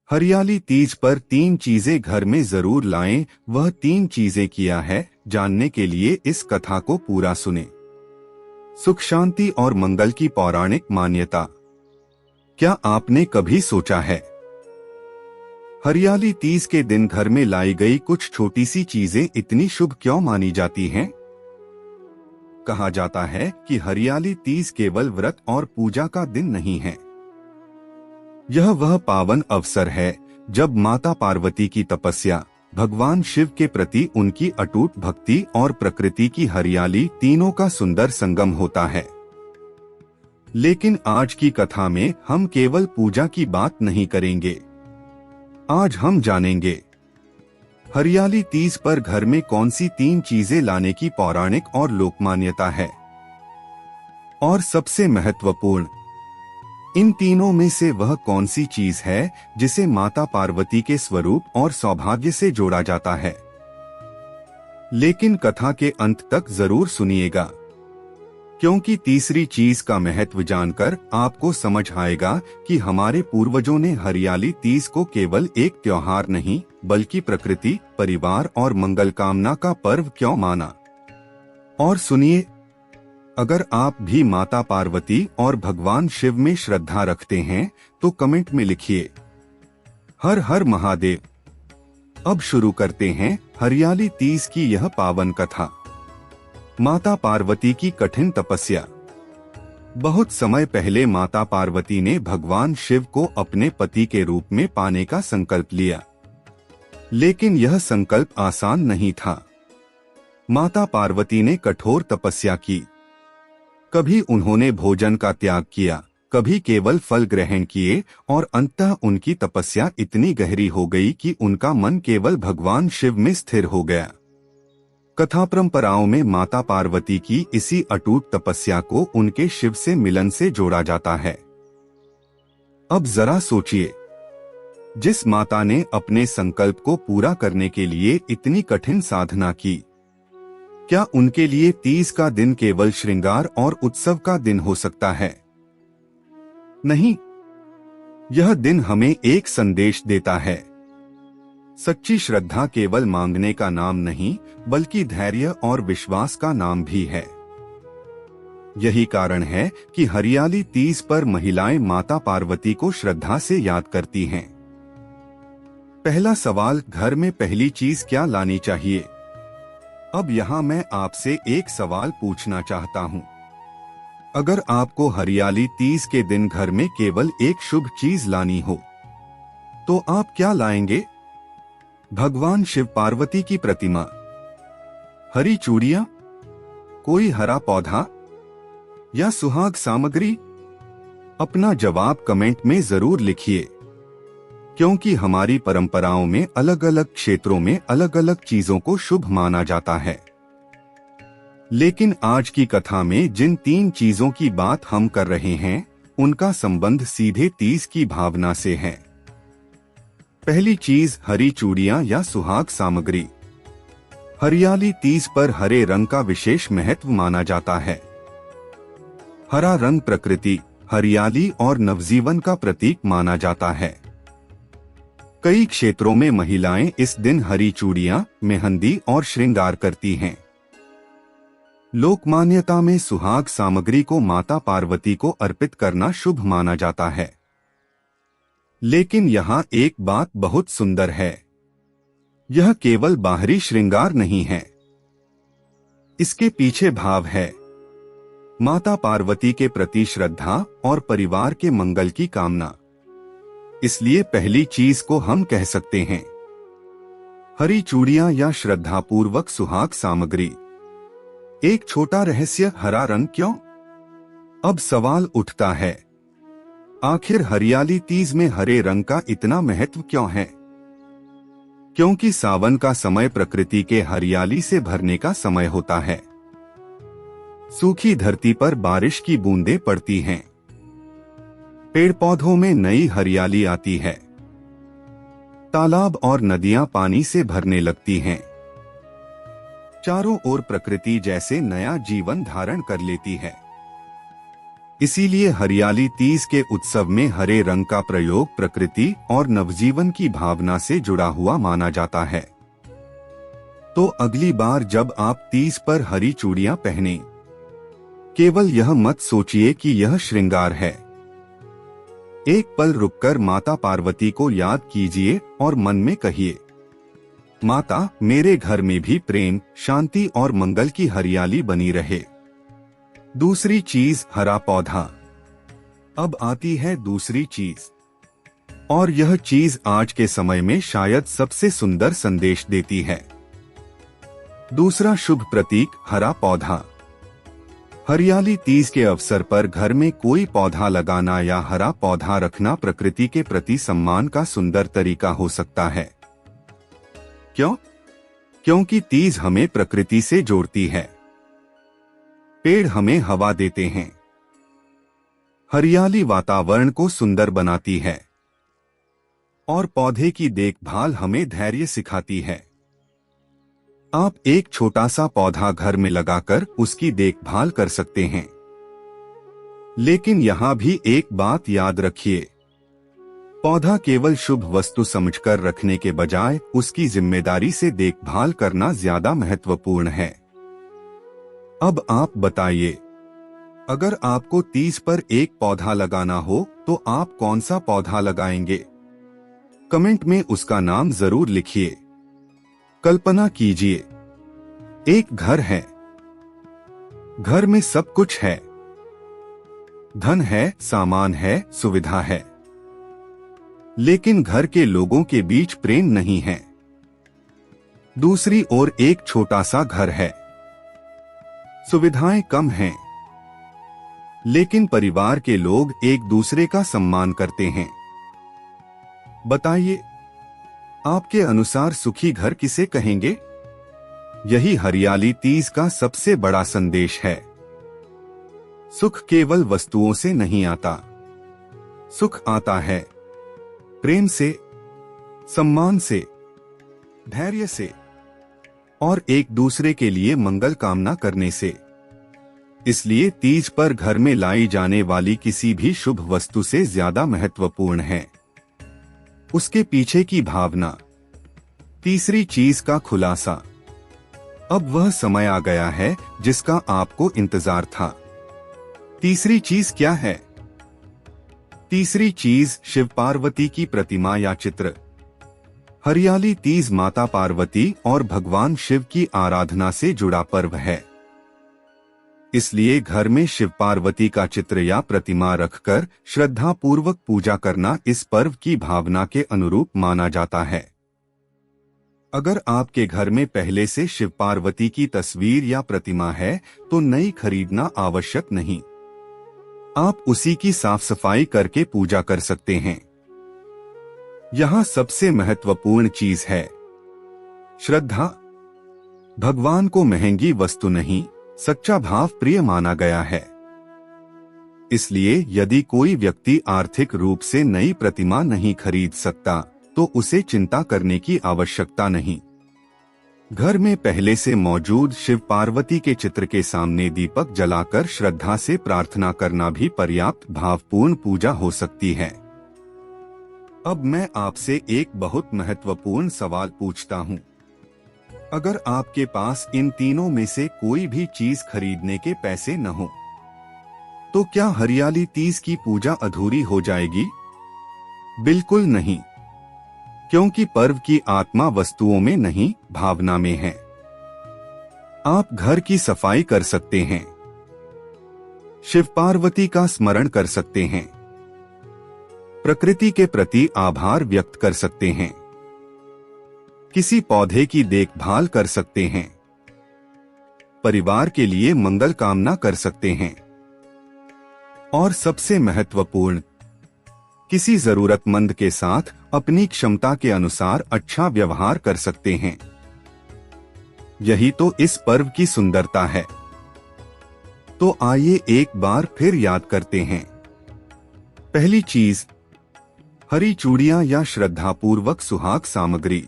हरियाली तीज पर 3 चीजें घर में जरूर लाएं। वह 3 चीजें किया है, जानने के लिए इस कथा को पूरा सुने। सुख शांति और मंगल की पौराणिक मान्यता। क्या आपने कभी सोचा है, हरियाली तीज के दिन घर में लाई गई कुछ छोटी सी चीजें इतनी शुभ क्यों मानी जाती हैं? कहा जाता है कि हरियाली तीज केवल व्रत और पूजा का दिन नहीं है। यह वह पावन अवसर है जब माता पार्वती की तपस्या, भगवान शिव के प्रति उनकी अटूट भक्ति और प्रकृति की हरियाली तीनों का सुंदर संगम होता है। लेकिन आज की कथा में हम केवल पूजा की बात नहीं करेंगे। आज हम जानेंगे हरियाली तीज पर घर में कौन सी 3 चीजें लाने की पौराणिक और लोकमान्यता है, और सबसे महत्वपूर्ण, इन तीनों में से वह कौन सी चीज है जिसे माता पार्वती के स्वरूप और सौभाग्य से जोड़ा जाता है। लेकिन कथा के अंत तक जरूर सुनिएगा, क्योंकि तीसरी चीज का महत्व जानकर आपको समझ आएगा कि हमारे पूर्वजों ने हरियाली तीज को केवल एक त्योहार नहीं, बल्कि प्रकृति, परिवार और मंगल कामना का पर्व क्यों माना। और सुनिए, अगर आप भी माता पार्वती और भगवान शिव में श्रद्धा रखते हैं तो कमेंट में लिखिए हर हर महादेव। अब शुरू करते हैं हरियाली तीज की यह पावन कथा। माता पार्वती की कठिन तपस्या। बहुत समय पहले माता पार्वती ने भगवान शिव को अपने पति के रूप में पाने का संकल्प लिया, लेकिन यह संकल्प आसान नहीं था। माता पार्वती ने कठोर तपस्या की। कभी उन्होंने भोजन का त्याग किया, कभी केवल फल ग्रहण किए, और अंततः उनकी तपस्या इतनी गहरी हो गई कि उनका मन केवल भगवान शिव में स्थिर हो गया। कथा परंपराओं में माता पार्वती की इसी अटूट तपस्या को उनके शिव से मिलन से जोड़ा जाता है। अब जरा सोचिए, जिस माता ने अपने संकल्प को पूरा करने के लिए इतनी कठिन साधना की, क्या उनके लिए तीज का दिन केवल श्रृंगार और उत्सव का दिन हो सकता है? नहीं, यह दिन हमें एक संदेश देता है। सच्ची श्रद्धा केवल मांगने का नाम नहीं, बल्कि धैर्य और विश्वास का नाम भी है। यही कारण है कि हरियाली तीज पर महिलाएं माता पार्वती को श्रद्धा से याद करती हैं। पहला सवाल, घर में पहली चीज क्या लानी चाहिए? अब यहाँ मैं आपसे एक सवाल पूछना चाहता हूँ। अगर आपको हरियाली तीज के दिन घर में केवल एक शुभ चीज लानी हो, तो आप क्या लाएंगे? भगवान शिव पार्वती की प्रतिमा, हरी चूड़ियां, कोई हरा पौधा, या सुहाग सामग्री? अपना जवाब कमेंट में जरूर लिखिए, क्योंकि हमारी परंपराओं में अलग अलग क्षेत्रों में अलग अलग चीजों को शुभ माना जाता है। लेकिन आज की कथा में जिन 3 चीजों की बात हम कर रहे हैं, उनका संबंध सीधे तीज की भावना से है। पहली चीज, हरी चूड़ियां या सुहाग सामग्री। हरियाली तीज पर हरे रंग का विशेष महत्व माना जाता है। हरा रंग प्रकृति, हरियाली और नवजीवन का प्रतीक माना जाता है। कई क्षेत्रों में महिलाएं इस दिन हरी चूड़ियां, मेहंदी और श्रृंगार करती हैं। लोक मान्यता में सुहाग सामग्री को माता पार्वती को अर्पित करना शुभ माना जाता है। लेकिन यहाँ एक बात बहुत सुंदर है, यह केवल बाहरी श्रृंगार नहीं है। इसके पीछे भाव है माता पार्वती के प्रति श्रद्धा और परिवार के मंगल की कामना। इसलिए पहली चीज को हम कह सकते हैं हरी चूड़ियां या श्रद्धापूर्वक सुहाग सामग्री। एक छोटा रहस्य, हरा रंग क्यों? अब सवाल उठता है, आखिर हरियाली तीज में हरे रंग का इतना महत्व क्यों है? क्योंकि सावन का समय प्रकृति के हरियाली से भरने का समय होता है। सूखी धरती पर बारिश की बूंदें पड़ती हैं, पेड़ पौधों में नई हरियाली आती है, तालाब और नदियां पानी से भरने लगती हैं। चारों ओर प्रकृति जैसे नया जीवन धारण कर लेती है। इसीलिए हरियाली तीज के उत्सव में हरे रंग का प्रयोग प्रकृति और नवजीवन की भावना से जुड़ा हुआ माना जाता है। तो अगली बार जब आप तीज पर हरी चूड़ियां पहनें, केवल यह मत सोचिए कि यह श्रृंगार है। एक पल रुककर माता पार्वती को याद कीजिए और मन में कहिए, माता, मेरे घर में भी प्रेम, शांति और मंगल की हरियाली बनी रहे। दूसरी चीज, हरा पौधा। अब आती है दूसरी चीज, और यह चीज आज के समय में शायद सबसे सुंदर संदेश देती है। दूसरा शुभ प्रतीक, हरा पौधा। हरियाली तीज के अवसर पर घर में कोई पौधा लगाना या हरा पौधा रखना प्रकृति के प्रति सम्मान का सुंदर तरीका हो सकता है। क्यों? क्योंकि तीज हमें प्रकृति से जोड़ती है। पेड़ हमें हवा देते हैं, हरियाली वातावरण को सुंदर बनाती है, और पौधे की देखभाल हमें धैर्य सिखाती है। आप एक छोटा सा पौधा घर में लगाकर उसकी देखभाल कर सकते हैं। लेकिन यहाँ भी एक बात याद रखिए, पौधा केवल शुभ वस्तु समझकर रखने के बजाय उसकी जिम्मेदारी से देखभाल करना ज्यादा महत्वपूर्ण है। अब आप बताइए, अगर आपको तीज पर एक पौधा लगाना हो तो आप कौन सा पौधा लगाएंगे? कमेंट में उसका नाम जरूर लिखिए। कल्पना कीजिए, एक घर है। घर में सब कुछ है, धन है, सामान है, सुविधा है, लेकिन घर के लोगों के बीच प्रेम नहीं है। दूसरी ओर एक छोटा सा घर है, सुविधाएं कम हैं, लेकिन परिवार के लोग एक दूसरे का सम्मान करते हैं। बताइए, आपके अनुसार सुखी घर किसे कहेंगे? यही हरियाली तीज का सबसे बड़ा संदेश है। सुख केवल वस्तुओं से नहीं आता, सुख आता है प्रेम से, सम्मान से, धैर्य से और एक दूसरे के लिए मंगल कामना करने से। इसलिए तीज पर घर में लाई जाने वाली किसी भी शुभ वस्तु से ज्यादा महत्वपूर्ण है उसके पीछे की भावना। तीसरी चीज का खुलासा। अब वह समय आ गया है जिसका आपको इंतजार था। तीसरी चीज क्या है? तीसरी चीज शिव पार्वती की प्रतिमा या चित्र। हरियाली तीज माता पार्वती और भगवान शिव की आराधना से जुड़ा पर्व है। इसलिए घर में शिव पार्वती का चित्र या प्रतिमा रखकर श्रद्धा पूर्वक पूजा करना इस पर्व की भावना के अनुरूप माना जाता है। अगर आपके घर में पहले से शिव पार्वती की तस्वीर या प्रतिमा है तो नई खरीदना आवश्यक नहीं, आप उसी की साफ सफाई करके पूजा कर सकते हैं। यहाँ सबसे महत्वपूर्ण चीज है श्रद्धा। भगवान को महंगी वस्तु नहीं, सच्चा भाव प्रिय माना गया है। इसलिए यदि कोई व्यक्ति आर्थिक रूप से नई प्रतिमा नहीं खरीद सकता तो उसे चिंता करने की आवश्यकता नहीं। घर में पहले से मौजूद शिव पार्वती के चित्र के सामने दीपक जलाकर श्रद्धा से प्रार्थना करना भी पर्याप्त भावपूर्ण पूजा हो सकती है। अब मैं आपसे एक बहुत महत्वपूर्ण सवाल पूछता हूँ। अगर आपके पास इन तीनों में से कोई भी चीज खरीदने के पैसे न हो, तो क्या हरियाली तीज की पूजा अधूरी हो जाएगी? बिल्कुल नहीं, क्योंकि पर्व की आत्मा वस्तुओं में नहीं, भावना में है। आप घर की सफाई कर सकते हैं, शिव पार्वती का स्मरण कर सकते हैं, प्रकृति के प्रति आभार व्यक्त कर सकते हैं, किसी पौधे की देखभाल कर सकते हैं, परिवार के लिए मंगल कामना कर सकते हैं, और सबसे महत्वपूर्ण, किसी जरूरतमंद के साथ अपनी क्षमता के अनुसार अच्छा व्यवहार कर सकते हैं। यही तो इस पर्व की सुंदरता है। तो आइए एक बार फिर याद करते हैं। पहली चीज, हरी चूड़ियां या श्रद्धापूर्वक सुहाग सामग्री।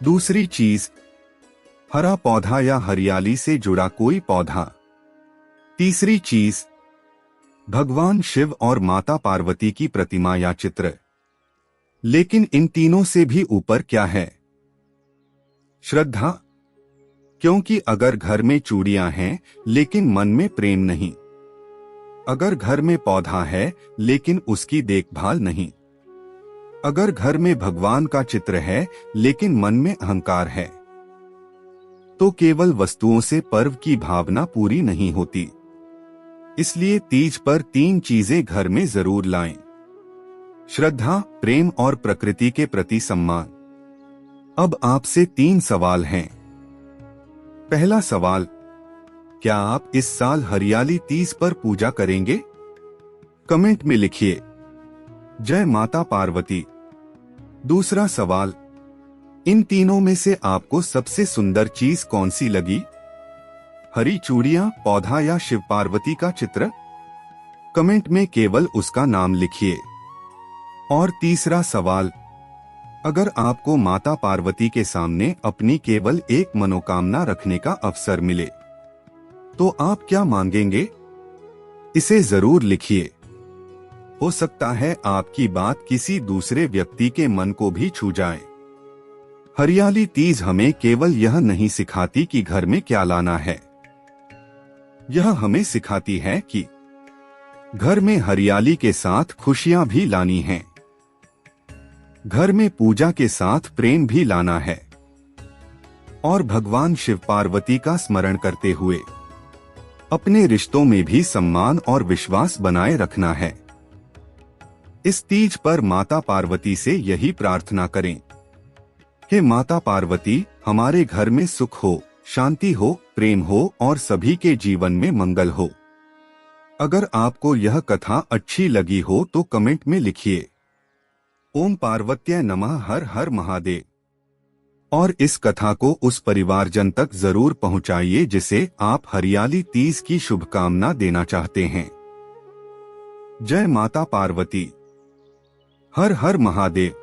दूसरी चीज, हरा पौधा या हरियाली से जुड़ा कोई पौधा। तीसरी चीज, भगवान शिव और माता पार्वती की प्रतिमा या चित्र। लेकिन इन तीनों से भी ऊपर क्या है? श्रद्धा। क्योंकि अगर घर में चूड़ियां हैं लेकिन मन में प्रेम नहीं, अगर घर में पौधा है लेकिन उसकी देखभाल नहीं, अगर घर में भगवान का चित्र है लेकिन मन में अहंकार है, तो केवल वस्तुओं से पर्व की भावना पूरी नहीं होती। इसलिए तीज पर 3 चीजें घर में जरूर लाएं। श्रद्धा, प्रेम और प्रकृति के प्रति सम्मान। अब आपसे 3 सवाल हैं। पहला सवाल, क्या आप इस साल हरियाली तीज पर पूजा करेंगे? कमेंट में लिखिए जय माता पार्वती। दूसरा सवाल, इन तीनों में से आपको सबसे सुंदर चीज कौन सी लगी? हरी चूड़ियां, पौधा या शिव पार्वती का चित्र? कमेंट में केवल उसका नाम लिखिए। और तीसरा सवाल, अगर आपको माता पार्वती के सामने अपनी केवल एक मनोकामना रखने का अवसर मिले, तो आप क्या मांगेंगे? इसे जरूर लिखिए। हो सकता है आपकी बात किसी दूसरे व्यक्ति के मन को भी छू जाए। हरियाली तीज हमें केवल यह नहीं सिखाती कि घर में क्या लाना है, यह हमें सिखाती है कि घर में हरियाली के साथ खुशियां भी लानी हैं। घर में पूजा के साथ प्रेम भी लाना है और भगवान शिव पार्वती का स्मरण करते हुए अपने रिश्तों में भी सम्मान और विश्वास बनाए रखना है। इस तीज पर माता पार्वती से यही प्रार्थना करें, हे माता पार्वती, हमारे घर में सुख हो, शांति हो, प्रेम हो और सभी के जीवन में मंगल हो। अगर आपको यह कथा अच्छी लगी हो तो कमेंट में लिखिए ओम पार्वत्याय नमः, हर हर महादेव। और इस कथा को उस परिवारजन तक जरूर पहुंचाइए जिसे आप हरियाली तीज की शुभकामना देना चाहते हैं। जय माता पार्वती, हर हर महादेव।